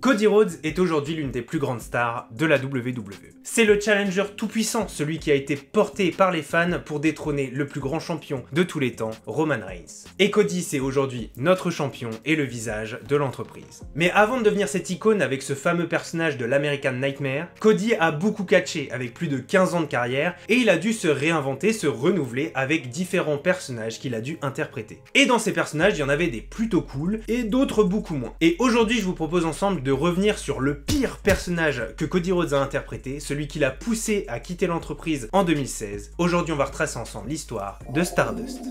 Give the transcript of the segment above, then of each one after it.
Cody Rhodes est aujourd'hui l'une des plus grandes stars de la WWE. C'est le challenger tout-puissant, celui qui a été porté par les fans pour détrôner le plus grand champion de tous les temps, Roman Reigns. Et Cody, c'est aujourd'hui notre champion et le visage de l'entreprise. Mais avant de devenir cette icône avec ce fameux personnage de l'American Nightmare, Cody a beaucoup catché avec plus de 15 ans de carrière et il a dû se réinventer, se renouveler avec différents personnages qu'il a dû interpréter. Et dans ces personnages, il y en avait des plutôt cool et d'autres beaucoup moins. Et aujourd'hui, je vous propose ensemble de revenir sur le pire personnage que Cody Rhodes a interprété, celui qui l'a poussé à quitter l'entreprise en 2016. Aujourd'hui, on va retracer ensemble l'histoire de Stardust.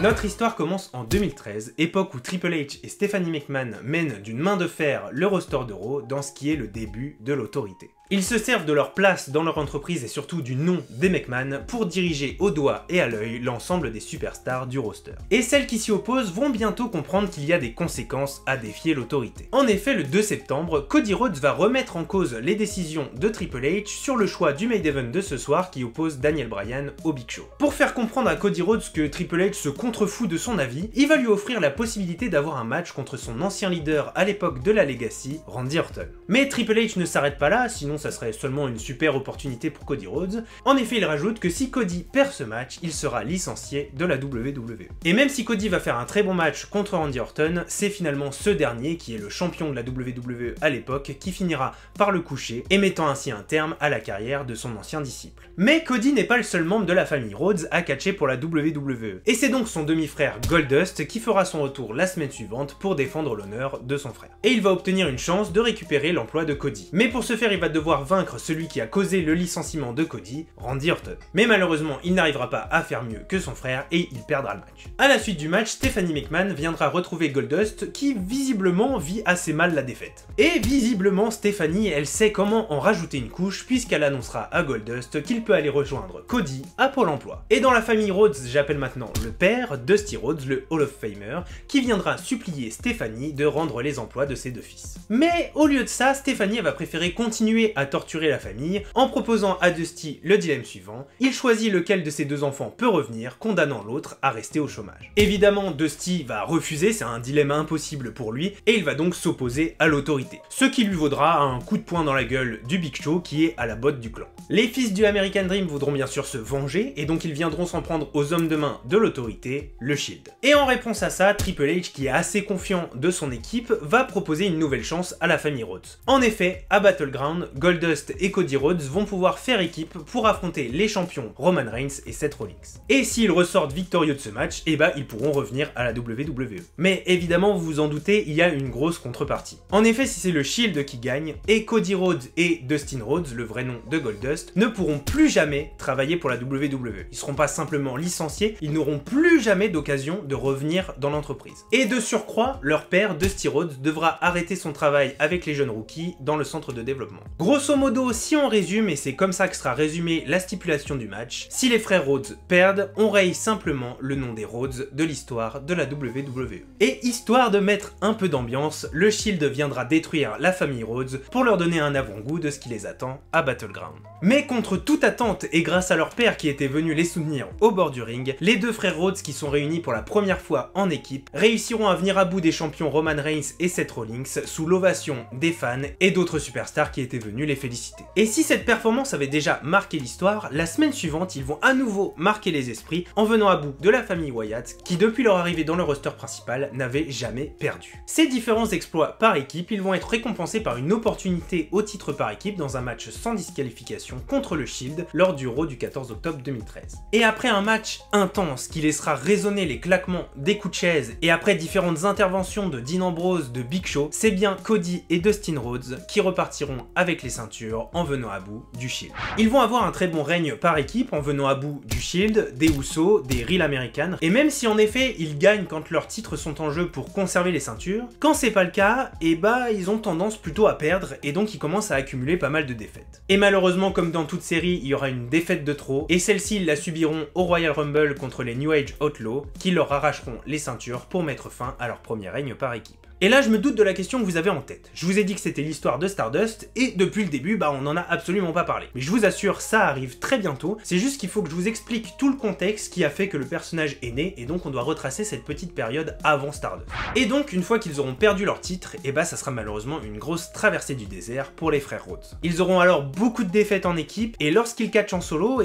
Notre histoire commence en 2013, époque où Triple H et Stephanie McMahon mènent d'une main de fer le roster de Raw dans ce qui est le début de l'autorité. Ils se servent de leur place dans leur entreprise et surtout du nom des McMahon pour diriger au doigt et à l'œil l'ensemble des superstars du roster. Et celles qui s'y opposent vont bientôt comprendre qu'il y a des conséquences à défier l'autorité. En effet, le 2 septembre, Cody Rhodes va remettre en cause les décisions de Triple H sur le choix du main event de ce soir qui oppose Daniel Bryan au Big Show. Pour faire comprendre à Cody Rhodes que Triple H se contrefout de son avis, il va lui offrir la possibilité d'avoir un match contre son ancien leader à l'époque de la Legacy, Randy Orton. Mais Triple H ne s'arrête pas là, sinon ça serait seulement une super opportunité pour Cody Rhodes. En effet, il rajoute que si Cody perd ce match, il sera licencié de la WWE. Et même si Cody va faire un très bon match contre Randy Orton, c'est finalement ce dernier, qui est le champion de la WWE à l'époque, qui finira par le coucher et mettant ainsi un terme à la carrière de son ancien disciple. Mais Cody n'est pas le seul membre de la famille Rhodes à catcher pour la WWE. Et c'est donc son demi-frère Goldust qui fera son retour la semaine suivante pour défendre l'honneur de son frère. Et il va obtenir une chance de récupérer l'emploi de Cody. Mais pour ce faire, il va devoir vaincre celui qui a causé le licenciement de Cody, Randy Orton. Mais malheureusement, il n'arrivera pas à faire mieux que son frère et il perdra le match. À la suite du match, Stephanie McMahon viendra retrouver Goldust qui visiblement vit assez mal la défaite. Et visiblement, Stephanie, elle sait comment en rajouter une couche puisqu'elle annoncera à Goldust qu'il peut aller rejoindre Cody à Pôle emploi. Et dans la famille Rhodes, j'appelle maintenant le père, Dusty Rhodes, le Hall of Famer, qui viendra supplier Stephanie de rendre les emplois de ses deux fils. Mais au lieu de ça, Stephanie va préférer continuer à torturer la famille en proposant à Dusty le dilemme suivant. Il choisit lequel de ses deux enfants peut revenir, condamnant l'autre à rester au chômage. Évidemment, Dusty va refuser, c'est un dilemme impossible pour lui, et il va donc s'opposer à l'autorité. Ce qui lui vaudra un coup de poing dans la gueule du Big Show qui est à la botte du clan. Les fils du American Dream voudront bien sûr se venger, et donc ils viendront s'en prendre aux hommes de main de l'autorité, le Shield. Et en réponse à ça, Triple H, qui est assez confiant de son équipe, va proposer une nouvelle chance à la famille Rhodes. En effet, à Battleground, Goldust et Cody Rhodes vont pouvoir faire équipe pour affronter les champions Roman Reigns et Seth Rollins. Et s'ils ressortent victorieux de ce match, eh ben ils pourront revenir à la WWE. Mais évidemment, vous vous en doutez, il y a une grosse contrepartie. En effet, si c'est le Shield qui gagne, et Cody Rhodes et Dustin Rhodes, le vrai nom de Goldust, ne pourront plus jamais travailler pour la WWE. Ils seront pas simplement licenciés, ils n'auront plus jamais d'occasion de revenir dans l'entreprise. Et de surcroît, leur père, Dusty Rhodes, devra arrêter son travail avec les jeunes rookies dans le centre de développement. Grosso modo, si on résume, et c'est comme ça que sera résumée la stipulation du match, si les frères Rhodes perdent, on raye simplement le nom des Rhodes de l'histoire de la WWE. Et histoire de mettre un peu d'ambiance, le Shield viendra détruire la famille Rhodes pour leur donner un avant-goût de ce qui les attend à Battleground. Mais contre toute attente et grâce à leur père qui était venu les soutenir au bord du ring, les deux frères Rhodes qui sont réunis pour la première fois en équipe réussiront à venir à bout des champions Roman Reigns et Seth Rollins sous l'ovation des fans et d'autres superstars qui étaient venus les féliciter. Et si cette performance avait déjà marqué l'histoire, la semaine suivante, ils vont à nouveau marquer les esprits en venant à bout de la famille Wyatt qui, depuis leur arrivée dans le roster principal, n'avait jamais perdu. Ces différents exploits par équipe, ils vont être récompensés par une opportunité au titre par équipe dans un match sans disqualification contre le Shield lors du Raw du 14 octobre 2013. Et après un match intense qui laissera résonner les claquements des coups de chaise et après différentes interventions de Dean Ambrose, de Big Show, c'est bien Cody et Dustin Rhodes qui repartiront avec les ceintures en venant à bout du Shield. Ils vont avoir un très bon règne par équipe en venant à bout du Shield, des Usos, des Real Americans, et même si en effet ils gagnent quand leurs titres sont en jeu pour conserver les ceintures, quand c'est pas le cas, et bah ils ont tendance plutôt à perdre et donc ils commencent à accumuler pas mal de défaites. Et malheureusement, comme dans toute série, il y aura une défaite de trop, et celle-ci ils la subiront au Royal Rumble contre les New Age Outlaws, qui leur arracheront les ceintures pour mettre fin à leur premier règne par équipe. Et là je me doute de la question que vous avez en tête. Je vous ai dit que c'était l'histoire de Stardust, et depuis le début, on n'en a absolument pas parlé. Mais je vous assure, ça arrive très bientôt, c'est juste qu'il faut que je vous explique tout le contexte qui a fait que le personnage est né, et donc on doit retracer cette petite période avant Stardust. Et donc, une fois qu'ils auront perdu leur titre, ça sera malheureusement une grosse traversée du désert pour les frères Rhodes. Ils auront alors beaucoup de défaites en équipe, et lorsqu'ils catchent en solo,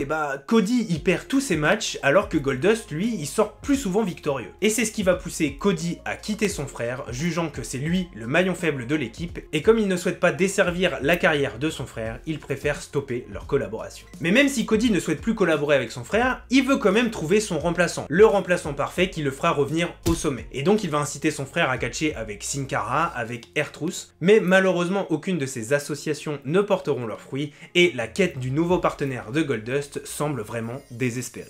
Cody il perd tous ses matchs, alors que Goldust, lui, il sort plus souvent victorieux. Et c'est ce qui va pousser Cody à quitter son frère, jugeant que c'est lui le maillon faible de l'équipe, et comme il ne souhaite pas desservir la carrière de son frère, il préfère stopper leur collaboration. Mais même si Cody ne souhaite plus collaborer avec son frère, il veut quand même trouver son remplaçant, le remplaçant parfait qui le fera revenir au sommet. Et donc il va inciter son frère à catcher avec Sin Cara, avec R-Truth, mais malheureusement aucune de ces associations ne porteront leurs fruits, et la quête du nouveau partenaire de Goldust semble vraiment désespérée.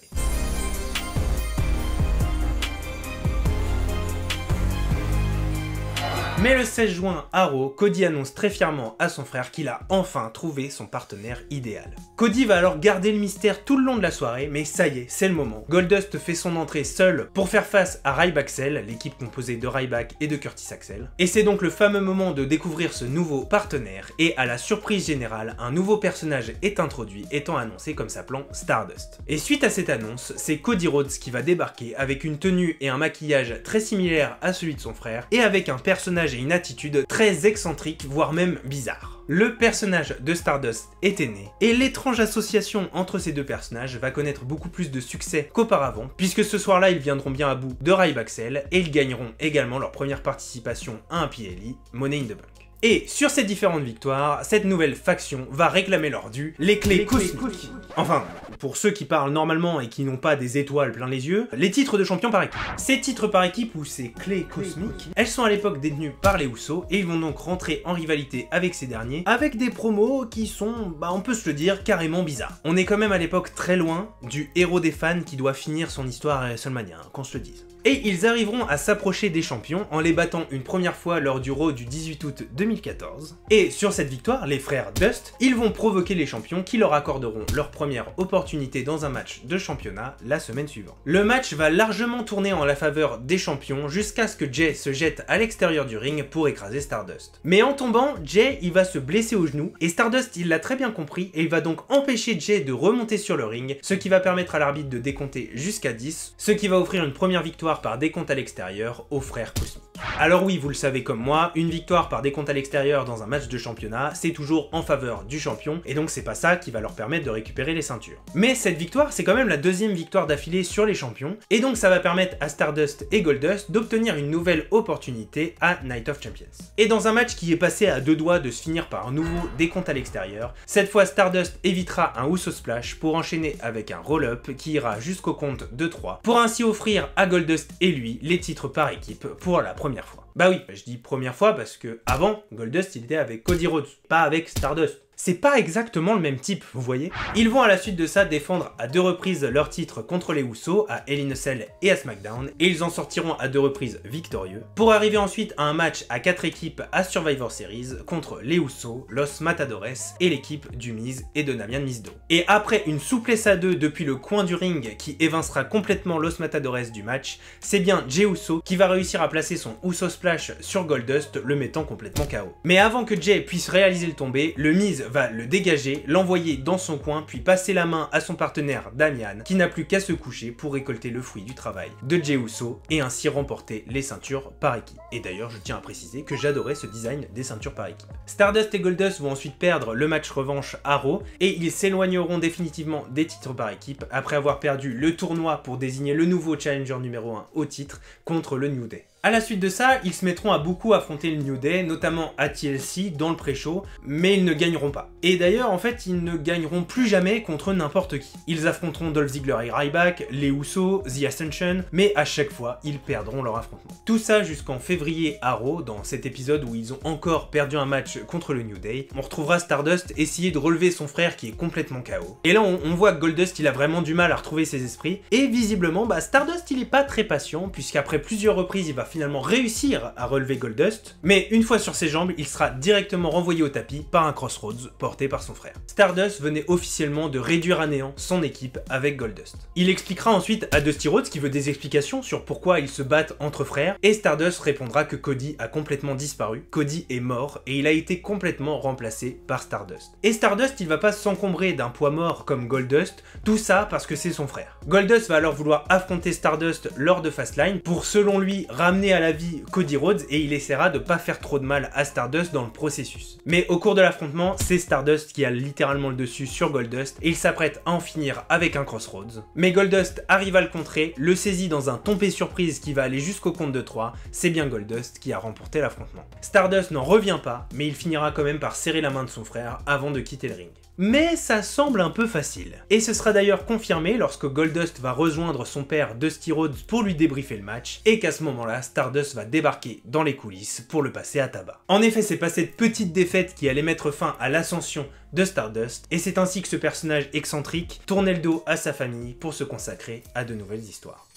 Mais le 16 juin à Raw, Cody annonce très fièrement à son frère qu'il a enfin trouvé son partenaire idéal. Cody va alors garder le mystère tout le long de la soirée, mais ça y est, c'est le moment. Goldust fait son entrée seul pour faire face à Ryback-Axel, l'équipe composée de Ryback et de Curtis Axel. Et c'est donc le fameux moment de découvrir ce nouveau partenaire, et à la surprise générale, un nouveau personnage est introduit, étant annoncé comme s'appelant Stardust. Et suite à cette annonce, c'est Cody Rhodes qui va débarquer avec une tenue et un maquillage très similaires à celui de son frère, et avec un personnage et une attitude très excentrique, voire même bizarre. Le personnage de Stardust était né, et l'étrange association entre ces deux personnages va connaître beaucoup plus de succès qu'auparavant, puisque ce soir-là ils viendront bien à bout de Ryback-Axel, et ils gagneront également leur première participation à un PLE, Money in the Bank. Et sur ces différentes victoires, cette nouvelle faction va réclamer leur dû, les clés cosmiques. Enfin, pour ceux qui parlent normalement et qui n'ont pas des étoiles plein les yeux, les titres de champion par équipe. Ces titres par équipe ou ces clés cosmiques, elles sont à l'époque détenues par les Usos et ils vont donc rentrer en rivalité avec ces derniers, avec des promos qui sont, on peut se le dire, carrément bizarres. On est quand même à l'époque très loin du héros des fans qui doit finir son histoire à WrestleMania, qu'on se le dise. Et ils arriveront à s'approcher des champions en les battant une première fois lors du Raw du 18 août 2014. Et sur cette victoire, les frères Dust, ils vont provoquer les champions qui leur accorderont leur première opportunité dans un match de championnat la semaine suivante. Le match va largement tourner en la faveur des champions jusqu'à ce que Jay se jette à l'extérieur du ring pour écraser Stardust. Mais en tombant, Jay il va se blesser au genou et Stardust il l'a très bien compris et il va donc empêcher Jay de remonter sur le ring, ce qui va permettre à l'arbitre de décompter jusqu'à 10, ce qui va offrir une première victoire par décompte à l'extérieur aux frères cosmiques. Alors oui, vous le savez comme moi, une victoire par décompte à l'extérieur dans un match de championnat, c'est toujours en faveur du champion, et donc c'est pas ça qui va leur permettre de récupérer les ceintures. Mais cette victoire, c'est quand même la deuxième victoire d'affilée sur les champions, et donc ça va permettre à Stardust et Goldust d'obtenir une nouvelle opportunité à Night of Champions. Et dans un match qui est passé à deux doigts de se finir par un nouveau décompte à l'extérieur, cette fois Stardust évitera un Uso Splash pour enchaîner avec un roll-up qui ira jusqu'au compte de 3, pour ainsi offrir à Goldust et lui les titres par équipe pour la première fois. Bah oui, je dis première fois parce que avant, Goldust il était avec Cody Rhodes, pas avec Stardust. C'est pas exactement le même type, vous voyez. Ils vont à la suite de ça défendre à deux reprises leur titre contre les Usos, à Hell in a Cell et à SmackDown, et ils en sortiront à deux reprises victorieux, pour arriver ensuite à un match à 4 équipes à Survivor Series contre les Usos, Los Matadores et l'équipe du Miz et de Damian Mizdow. Et après une souplesse à deux depuis le coin du ring qui évincera complètement Los Matadores du match, c'est bien Jey Uso qui va réussir à placer son Uso Splash sur Goldust, le mettant complètement KO. Mais avant que Jey puisse réaliser le tombé, le Miz va le dégager, l'envoyer dans son coin, puis passer la main à son partenaire Damian, qui n'a plus qu'à se coucher pour récolter le fruit du travail de Jey Uso et ainsi remporter les ceintures par équipe. Et d'ailleurs, je tiens à préciser que j'adorais ce design des ceintures par équipe. Stardust et Goldust vont ensuite perdre le match revanche à Raw et ils s'éloigneront définitivement des titres par équipe après avoir perdu le tournoi pour désigner le nouveau challenger numéro 1 au titre contre le New Day. A la suite de ça, ils se mettront à beaucoup affronter le New Day, notamment à TLC dans le pré-show, mais ils ne gagneront pas. Et d'ailleurs, en fait, ils ne gagneront plus jamais contre n'importe qui. Ils affronteront Dolph Ziggler et Ryback, les Usos, The Ascension, mais à chaque fois, ils perdront leur affrontement. Tout ça jusqu'en février à Raw, dans cet épisode où ils ont encore perdu un match contre le New Day. On retrouvera Stardust essayer de relever son frère qui est complètement KO. Et là, on voit que Goldust, il a vraiment du mal à retrouver ses esprits, et visiblement, Stardust, il est pas très patient, puisqu'après plusieurs reprises, il va finalement réussir à relever Goldust, mais une fois sur ses jambes, il sera directement renvoyé au tapis par un Crossroads porté par son frère. Stardust venait officiellement de réduire à néant son équipe avec Goldust. Il expliquera ensuite à Dusty Rhodes qui veut des explications sur pourquoi ils se battent entre frères, et Stardust répondra que Cody a complètement disparu, Cody est mort et il a été complètement remplacé par Stardust. Et Stardust, il va pas s'encombrer d'un poids mort comme Goldust, tout ça parce que c'est son frère. Goldust va alors vouloir affronter Stardust lors de Fastlane pour, selon lui, ramener à la vie Cody Rhodes, et il essaiera de pas faire trop de mal à Stardust dans le processus. Mais au cours de l'affrontement, c'est Stardust qui a littéralement le dessus sur Goldust et il s'apprête à en finir avec un Crossroads. Mais Goldust arrive à le contrer, le saisit dans un tombé surprise qui va aller jusqu'au compte de 3, c'est bien Goldust qui a remporté l'affrontement. Stardust n'en revient pas, mais il finira quand même par serrer la main de son frère avant de quitter le ring. Mais ça semble un peu facile. Et ce sera d'ailleurs confirmé lorsque Goldust va rejoindre son père Dusty Rhodes pour lui débriefer le match, et qu'à ce moment-là, Stardust va débarquer dans les coulisses pour le passer à tabac. En effet, c'est pas cette petite défaite qui allait mettre fin à l'ascension de Stardust, et c'est ainsi que ce personnage excentrique tournait le dos à sa famille pour se consacrer à de nouvelles histoires.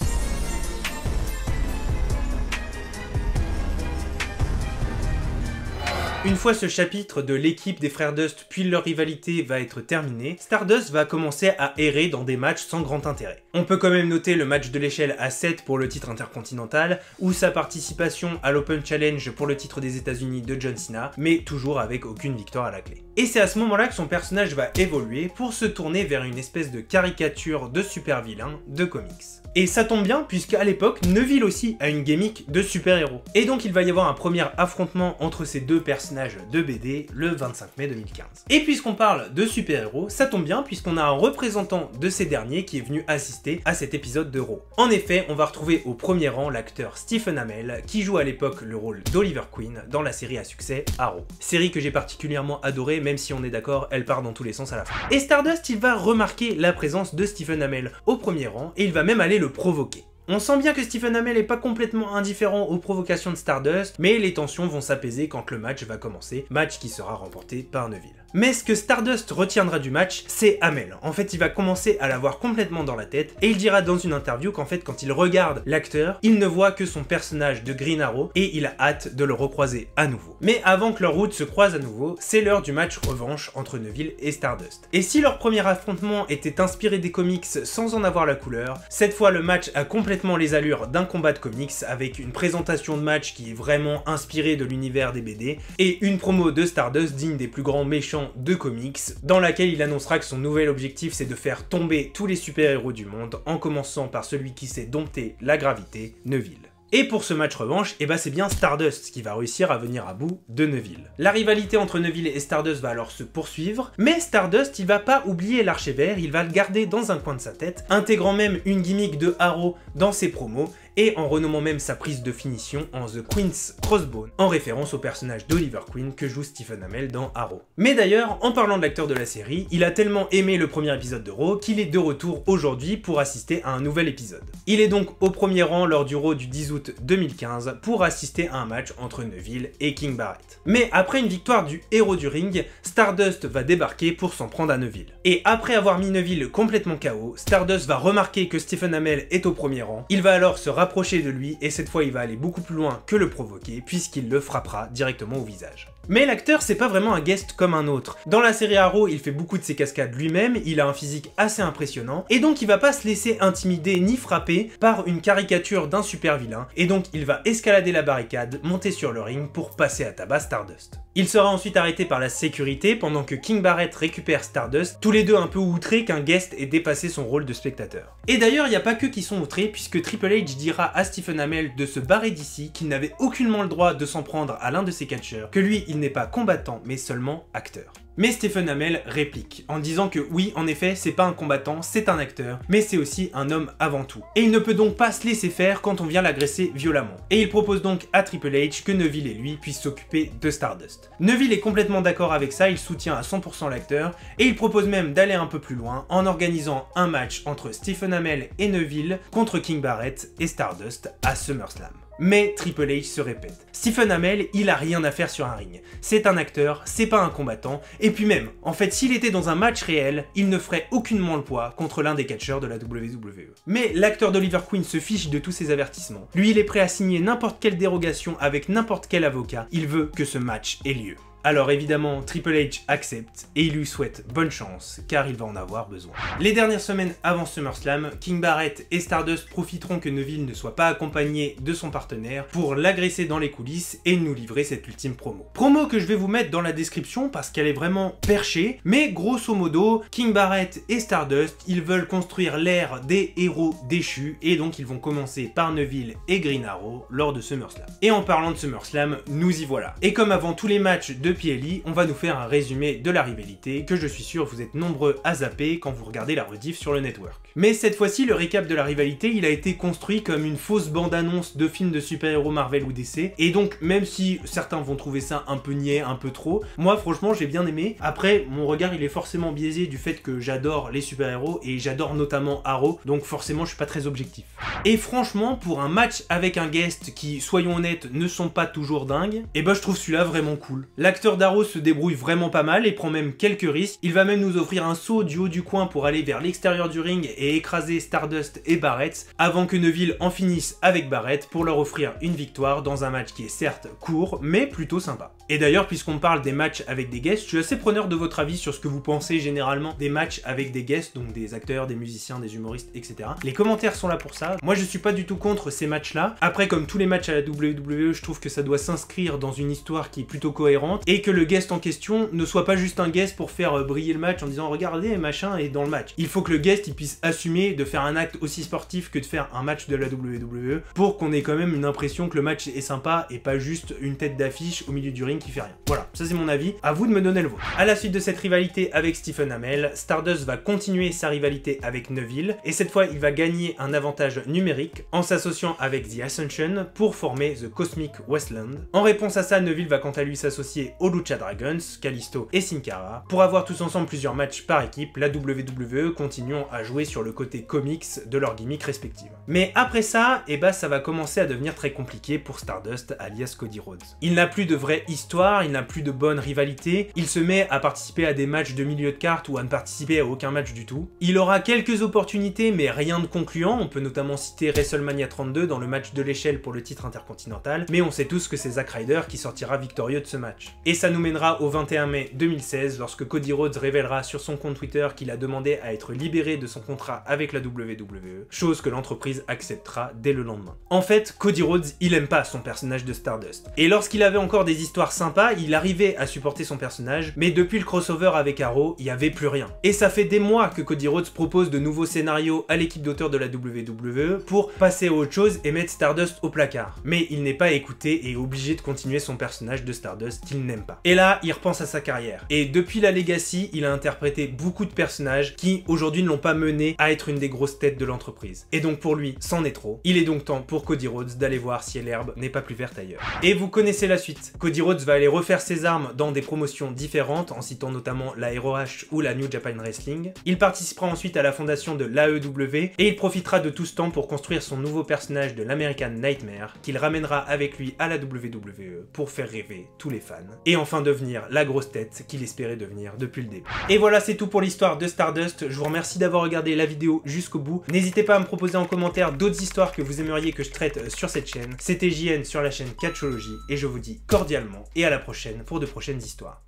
Une fois ce chapitre de l'équipe des frères Dust puis leur rivalité va être terminé, Stardust va commencer à errer dans des matchs sans grand intérêt. On peut quand même noter le match de l'échelle à 7 pour le titre intercontinental, ou sa participation à l'Open Challenge pour le titre des États-Unis de John Cena, mais toujours avec aucune victoire à la clé. Et c'est à ce moment-là que son personnage va évoluer pour se tourner vers une espèce de caricature de super vilain de comics. Et ça tombe bien puisqu'à l'époque, Neville aussi a une gimmick de super-héros. Et donc il va y avoir un premier affrontement entre ces deux personnages de BD le 25 mai 2015. Et puisqu'on parle de super-héros, ça tombe bien puisqu'on a un représentant de ces derniers qui est venu assister à cet épisode de Raw. En effet, on va retrouver au premier rang l'acteur Stephen Amell qui joue à l'époque le rôle d'Oliver Queen dans la série à succès Arrow. Série que j'ai particulièrement adorée, même si on est d'accord, elle part dans tous les sens à la fin. Et Stardust, il va remarquer la présence de Stephen Amell au premier rang et il va même aller le provoquer. On sent bien que Stephen Amell n'est pas complètement indifférent aux provocations de Stardust, mais les tensions vont s'apaiser quand le match va commencer, match qui sera remporté par Neville. Mais ce que Stardust retiendra du match, c'est Amell. En fait, il va commencer à l'avoir complètement dans la tête, et il dira dans une interview qu'en fait, quand il regarde l'acteur, il ne voit que son personnage de Green Arrow, et il a hâte de le recroiser à nouveau. Mais avant que leurs routes se croisent à nouveau, c'est l'heure du match revanche entre Neville et Stardust. Et si leur premier affrontement était inspiré des comics sans en avoir la couleur, cette fois le match a complètement les allures d'un combat de comics, avec une présentation de match qui est vraiment inspirée de l'univers des BD, et une promo de Stardust digne des plus grands méchants de comics, dans laquelle il annoncera que son nouvel objectif c'est de faire tomber tous les super-héros du monde, en commençant par celui qui sait dompter la gravité, Neville. Et pour ce match revanche, eh ben c'est bien Stardust qui va réussir à venir à bout de Neville. La rivalité entre Neville et Stardust va alors se poursuivre, mais Stardust il va pas oublier l'archer-vert, il va le garder dans un coin de sa tête, intégrant même une gimmick de Arrow dans ses promos, et en renommant même sa prise de finition en The Queen's Crossbone, en référence au personnage d'Oliver Queen que joue Stephen Amell dans Arrow. Mais d'ailleurs, en parlant de l'acteur de la série, il a tellement aimé le premier épisode de Raw qu'il est de retour aujourd'hui pour assister à un nouvel épisode. Il est donc au premier rang lors du Raw du 10 août 2015 pour assister à un match entre Neville et King Barrett. Mais après une victoire du héros du ring, Stardust va débarquer pour s'en prendre à Neville. Et après avoir mis Neville complètement KO, Stardust va remarquer que Stephen Amell est au premier rang, il va alors se rapprocher de lui et cette fois il va aller beaucoup plus loin que le provoquer puisqu'il le frappera directement au visage. Mais l'acteur c'est pas vraiment un guest comme un autre. Dans la série Arrow, il fait beaucoup de ses cascades lui-même, il a un physique assez impressionnant, et donc il va pas se laisser intimider ni frapper par une caricature d'un super vilain, et donc il va escalader la barricade, monter sur le ring pour passer à tabac Stardust. Il sera ensuite arrêté par la sécurité pendant que King Barrett récupère Stardust, tous les deux un peu outrés qu'un guest ait dépassé son rôle de spectateur. Et d'ailleurs, il n'y a pas que qui sont outrés, puisque Triple H dira à Stephen Amell de se barrer d'ici, qu'il n'avait aucunement le droit de s'en prendre à l'un de ses catcheurs, que lui, il n'est pas combattant, mais seulement acteur. Mais Stephen Amell réplique, en disant que oui, en effet, c'est pas un combattant, c'est un acteur, mais c'est aussi un homme avant tout. Et il ne peut donc pas se laisser faire quand on vient l'agresser violemment. Et il propose donc à Triple H que Neville et lui puissent s'occuper de Stardust. Neville est complètement d'accord avec ça, il soutient à 100% l'acteur, et il propose même d'aller un peu plus loin en organisant un match entre Stephen Amell et Neville contre King Barrett et Stardust à SummerSlam. Mais Triple H se répète. Stephen Amell, il a rien à faire sur un ring. C'est un acteur, c'est pas un combattant, et puis même, en fait, s'il était dans un match réel, il ne ferait aucunement le poids contre l'un des catcheurs de la WWE. Mais l'acteur d'Oliver Queen se fiche de tous ces avertissements. Lui, il est prêt à signer n'importe quelle dérogation avec n'importe quel avocat, il veut que ce match ait lieu. Alors évidemment, Triple H accepte et il lui souhaite bonne chance, car il va en avoir besoin. Les dernières semaines avant SummerSlam, King Barrett et Stardust profiteront que Neville ne soit pas accompagné de son partenaire pour l'agresser dans les coulisses et nous livrer cette ultime promo. Promo que je vais vous mettre dans la description parce qu'elle est vraiment perchée, mais grosso modo, King Barrett et Stardust, ils veulent construire l'ère des héros déchus et donc ils vont commencer par Neville et Green Arrow lors de SummerSlam. Et en parlant de SummerSlam, nous y voilà. Et comme avant tous les matchs de PLE, on va nous faire un résumé de la rivalité que je suis sûr vous êtes nombreux à zapper quand vous regardez la rediff sur le network. Mais cette fois-ci, le récap de la rivalité, il a été construit comme une fausse bande-annonce de film de super-héros Marvel ou DC, et donc même si certains vont trouver ça un peu niais, un peu trop, moi franchement j'ai bien aimé. Après, mon regard il est forcément biaisé du fait que j'adore les super-héros, et j'adore notamment Arrow, donc forcément je suis pas très objectif. Et franchement, pour un match avec un guest qui, soyons honnêtes, ne sont pas toujours dingues, et ben je trouve celui-là vraiment cool. L'acteur d'Arrow se débrouille vraiment pas mal et prend même quelques risques, il va même nous offrir un saut du haut du coin pour aller vers l'extérieur du ring et écraser Stardust et Barrett, avant que Neville en finisse avec Barrett pour leur offrir une victoire dans un match qui est certes court, mais plutôt sympa. Et d'ailleurs, puisqu'on parle des matchs avec des guests, je suis assez preneur de votre avis sur ce que vous pensez généralement des matchs avec des guests, donc des acteurs, des musiciens, des humoristes, etc. Les commentaires sont là pour ça. Moi, je suis pas du tout contre ces matchs-là. Après, comme tous les matchs à la WWE, je trouve que ça doit s'inscrire dans une histoire qui est plutôt cohérente et que le guest en question ne soit pas juste un guest pour faire briller le match en disant regardez, machin est dans le match. Il faut que le guest il puisse assumer de faire un acte aussi sportif que de faire un match de la WWE pour qu'on ait quand même une impression que le match est sympa et pas juste une tête d'affiche au milieu du ring qui fait rien. Voilà, ça c'est mon avis, à vous de me donner le vôtre. À la suite de cette rivalité avec Stephen Amell, Stardust va continuer sa rivalité avec Neville et cette fois il va gagner un avantage numérique en s'associant avec The Ascension pour former The Cosmic Westland. En réponse à ça, Neville va quant à lui s'associer aux Lucha Dragons, Kalisto et Sin Cara. Pour avoir tous ensemble plusieurs matchs par équipe, la WWE continuant à jouer sur le côté comics de leurs gimmicks respectives. Mais après ça, ça va commencer à devenir très compliqué pour Stardust alias Cody Rhodes. Il n'a plus de vraie histoire, il n'a plus de bonne rivalité, il se met à participer à des matchs de milieu de carte ou à ne participer à aucun match du tout. Il aura quelques opportunités mais rien de concluant, on peut notamment citer WrestleMania 32 dans le match de l'échelle pour le titre intercontinental, mais on sait tous que c'est Zack Ryder qui sortira victorieux de ce match. Et ça nous mènera au 21 mai 2016 lorsque Cody Rhodes révélera sur son compte Twitter qu'il a demandé à être libéré de son contrat avec la WWE, chose que l'entreprise acceptera dès le lendemain. En fait, Cody Rhodes, il aime pas son personnage de Stardust. Et lorsqu'il avait encore des histoires sympas, il arrivait à supporter son personnage, mais depuis le crossover avec Arrow, il y avait plus rien. Et ça fait des mois que Cody Rhodes propose de nouveaux scénarios à l'équipe d'auteurs de la WWE pour passer à autre chose et mettre Stardust au placard. Mais il n'est pas écouté et est obligé de continuer son personnage de Stardust qu'il n'aime pas. Et là, il repense à sa carrière. Et depuis la Legacy, il a interprété beaucoup de personnages qui aujourd'hui ne l'ont pas mené à être une des grosses têtes de l'entreprise. Et donc pour lui, c'en est trop. Il est donc temps pour Cody Rhodes d'aller voir si l'herbe n'est pas plus verte ailleurs. Et vous connaissez la suite. Cody Rhodes va aller refaire ses armes dans des promotions différentes, en citant notamment la ROH ou la New Japan Wrestling. Il participera ensuite à la fondation de l'AEW et il profitera de tout ce temps pour construire son nouveau personnage de l'American Nightmare qu'il ramènera avec lui à la WWE pour faire rêver tous les fans. Et enfin devenir la grosse tête qu'il espérait devenir depuis le début. Et voilà, c'est tout pour l'histoire de Stardust. Je vous remercie d'avoir regardé la vidéo jusqu'au bout. N'hésitez pas à me proposer en commentaire d'autres histoires que vous aimeriez que je traite sur cette chaîne. C'était JN sur la chaîne Catchology et je vous dis cordialement et à la prochaine pour de prochaines histoires.